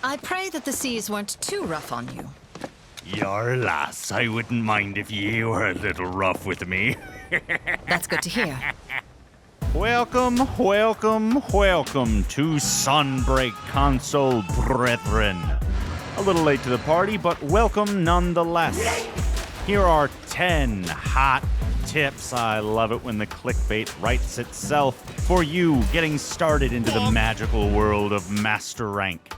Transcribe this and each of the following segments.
I pray that the seas weren't too rough on you. Your lass, I wouldn't mind if you were a little rough with me. That's good to hear. Welcome to Sunbreak console brethren. A little late to the party, but welcome nonetheless. Here are 10 hot tips. I love it when the clickbait writes itself for you getting started into the magical world of Master Rank.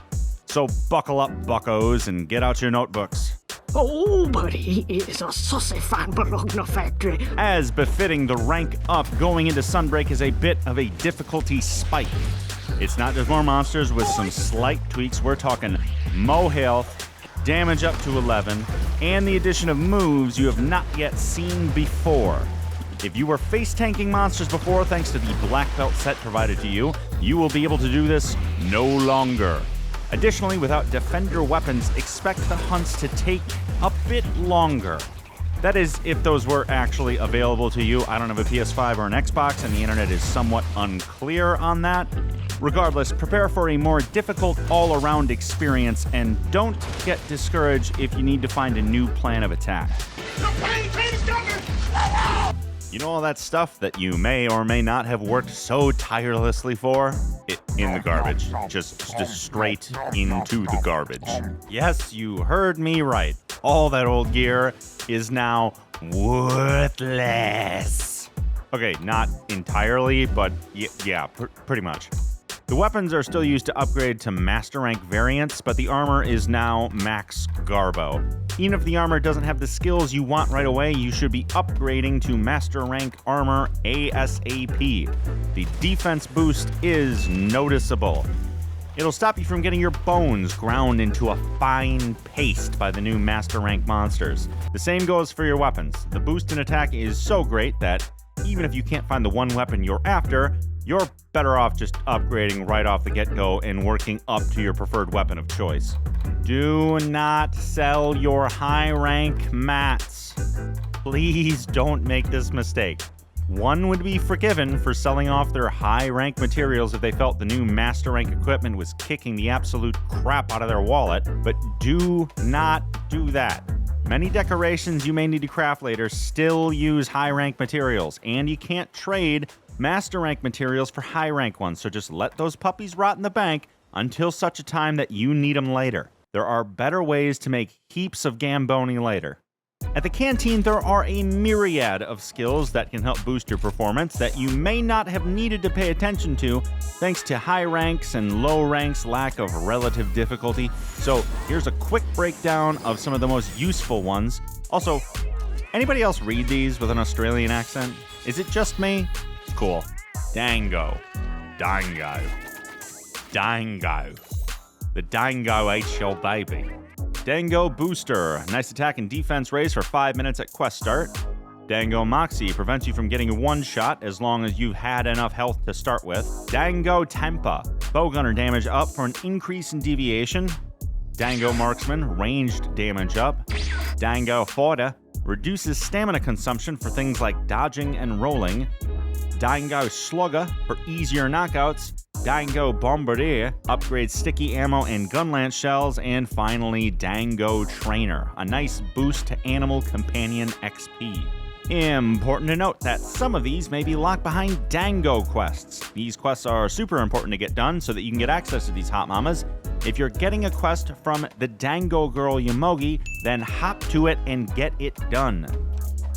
So buckle up, buckos, and get out your notebooks. Oh, but he is a sussy fan Bologna factory. As befitting the rank up, going into Sunbreak is a bit of a difficulty spike. It's not just more monsters with some slight tweaks. We're talking mo health, damage up to 11, and the addition of moves you have not yet seen before. If you were face-tanking monsters before, thanks to the black belt set provided to you, you will be able to do this no longer. Additionally, without defender weapons, expect the hunts to take a bit longer. That is, if those were actually available to you. I don't have a PS5 or an Xbox, and the internet is somewhat unclear on that. Regardless, prepare for a more difficult all-around experience, and don't get discouraged if you need to find a new plan of attack. You know all that stuff that you may or may not have worked so tirelessly for? In the garbage. Just straight into the garbage. Yes, you heard me right. All that old gear is now worthless. Okay, not entirely, but yeah, pretty much. The weapons are still used to upgrade to Master Rank variants, but the armor is now Max Garbo. Even if the armor doesn't have the skills you want right away, you should be upgrading to Master Rank armor ASAP. The defense boost is noticeable. It'll stop you from getting your bones ground into a fine paste by the new Master Rank monsters. The same goes for your weapons. The boost in attack is so great that even if you can't find the one weapon you're after, you're better off just upgrading right off the get-go and working up to your preferred weapon of choice. Do not sell your high-rank mats. Please don't make this mistake. One would be forgiven for selling off their high-rank materials if they felt the new Master Rank equipment was kicking the absolute crap out of their wallet, but do not do that. Many decorations you may need to craft later still use high-rank materials, and you can't trade Master Rank materials for high rank ones, so just let those puppies rot in the bank until such a time that you need them later. There are better ways to make heaps of Gamboni later. At the canteen, there are a myriad of skills that can help boost your performance that you may not have needed to pay attention to thanks to high ranks and low ranks' lack of relative difficulty. So here's a quick breakdown of some of the most useful ones. Also, anybody else read these with an Australian accent? Is it just me? Cool. Dango. The Dango ate your baby. Dango Booster. Nice attack and defense raise for 5 minutes at quest start. Dango Moxie prevents you from getting one shot as long as you've had enough health to start with. Dango Tempa. Bowgunner damage up for an increase in deviation. Dango Marksman. Ranged damage up. Dango Forda. Reduces stamina consumption for things like dodging and rolling. Dango Slugger for easier knockouts. Dango Bombardier upgrades sticky ammo and gun lance shells. And finally, Dango Trainer, a nice boost to Animal Companion XP. Important to note that some of these may be locked behind Dango quests. These quests are super important to get done so that you can get access to these hot mamas. If you're getting a quest from the Dango Girl Yomogi, then hop to it and get it done.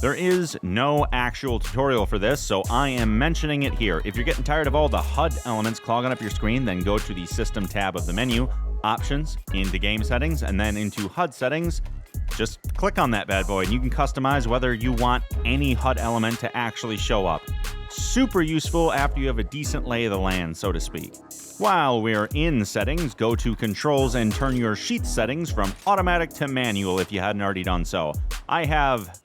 There is no actual tutorial for this, so I am mentioning it here. If you're getting tired of all the HUD elements clogging up your screen, then go to the System tab of the menu, Options, into Game Settings, and then into HUD Settings. Just click on that bad boy, and you can customize whether you want any HUD element to actually show up. Super useful after you have a decent lay of the land, so to speak. While we're in settings, go to Controls and turn your sheet settings from automatic to manual if you hadn't already done so. I have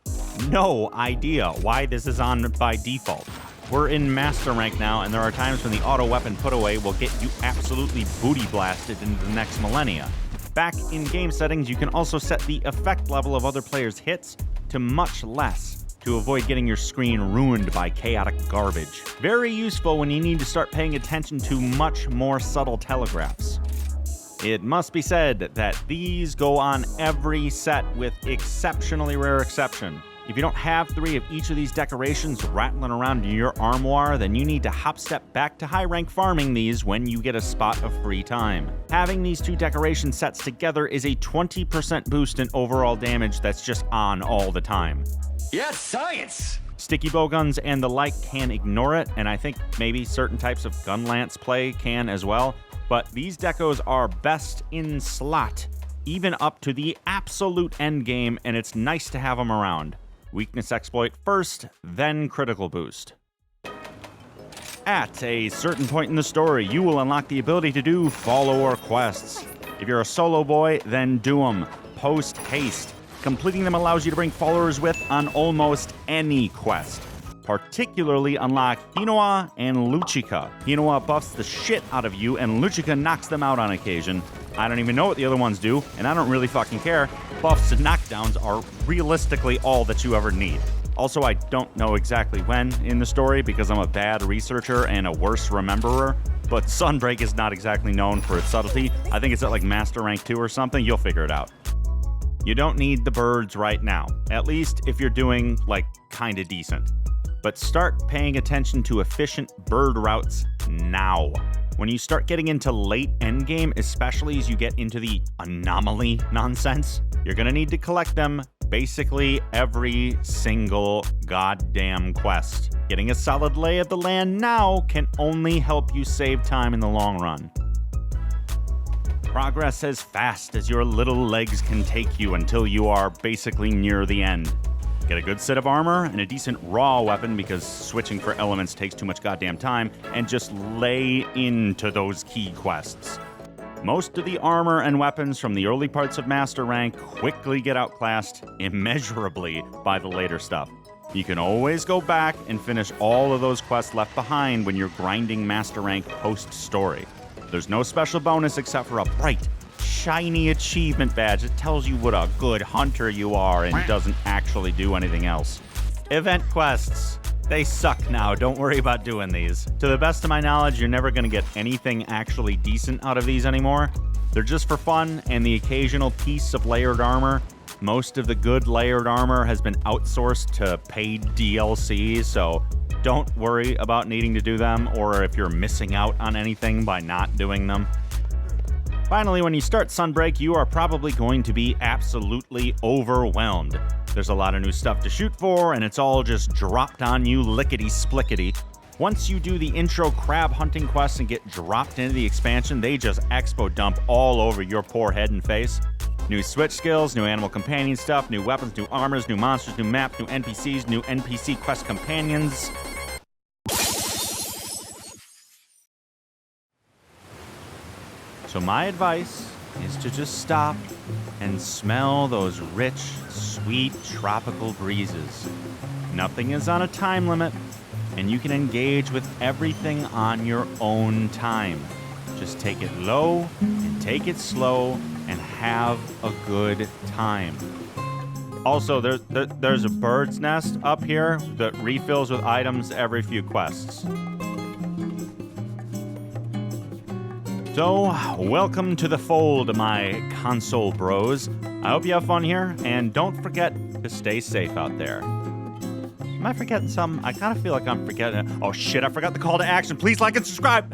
no idea why this is on by default. We're in Master Rank now, and there are times when the auto weapon put away will get you absolutely booty blasted into the next millennia. Back in game settings, you can also set the effect level of other players' hits to much less to avoid getting your screen ruined by chaotic garbage. Very useful when you need to start paying attention to much more subtle telegraphs. It must be said that these go on every set with exceptionally rare exception. If you don't have 3 of each of these decorations rattling around in your armoire, then you need to hop step back to high rank farming these when you get a spot of free time. Having these 2 decoration sets together is a 20% boost in overall damage that's just on all the time. Yes, science! Sticky bowguns and the like can ignore it, and I think maybe certain types of gun lance play can as well, but these decos are best in slot, even up to the absolute end game, and it's nice to have them around. Weakness exploit first, then critical boost. At a certain point in the story, you will unlock the ability to do follower quests. If you're a solo boy, then do them. Post haste. Completing them allows you to bring followers with on almost any quest. Particularly unlock Hinoa and Luchika. Hinoa buffs the shit out of you, and Luchika knocks them out on occasion. I don't even know what the other ones do, and I don't really fucking care. Buffs and knockdowns are realistically all that you ever need. Also, I don't know exactly when in the story because I'm a bad researcher and a worse rememberer, but Sunbreak is not exactly known for its subtlety. I think it's at like Master Rank 2 or something. You'll figure it out. You don't need the birds right now, at least if you're doing, like, kinda decent. But start paying attention to efficient bird routes now. When you start getting into late endgame, especially as you get into the anomaly nonsense, you're gonna need to collect them basically every single goddamn quest. Getting a solid lay of the land now can only help you save time in the long run. Progress as fast as your little legs can take you until you are basically near the end. Get a good set of armor and a decent raw weapon because switching for elements takes too much goddamn time, and just lay into those key quests. Most of the armor and weapons from the early parts of Master Rank quickly get outclassed immeasurably by the later stuff. You can always go back and finish all of those quests left behind when you're grinding Master Rank post-story. There's no special bonus except for a bright, shiny achievement badge that tells you what a good hunter you are and doesn't actually do anything else. Event quests. They suck now. Don't worry about doing these. To the best of my knowledge, you're never going to get anything actually decent out of these anymore. They're just for fun and the occasional piece of layered armor. Most of the good layered armor has been outsourced to paid DLC, so don't worry about needing to do them or if you're missing out on anything by not doing them. Finally, when you start Sunbreak, you are probably going to be absolutely overwhelmed. There's a lot of new stuff to shoot for, and it's all just dropped on you lickety-splickety. Once you do the intro crab hunting quest and get dropped into the expansion, they just expo dump all over your poor head and face. New switch skills, new animal companion stuff, new weapons, new armors, new monsters, new maps, new NPCs, new NPC quest companions. So my advice is to just stop and smell those rich, sweet, tropical breezes. Nothing is on a time limit, and you can engage with everything on your own time. Just take it low and take it slow and have a good time. Also, there's a bird's nest up here that refills with items every few quests. So, welcome to the fold, my console bros. I hope you have fun here, and don't forget to stay safe out there. Am I forgetting something? I kind of feel like I'm forgetting it. Oh shit, I forgot the call to action. Please like and subscribe.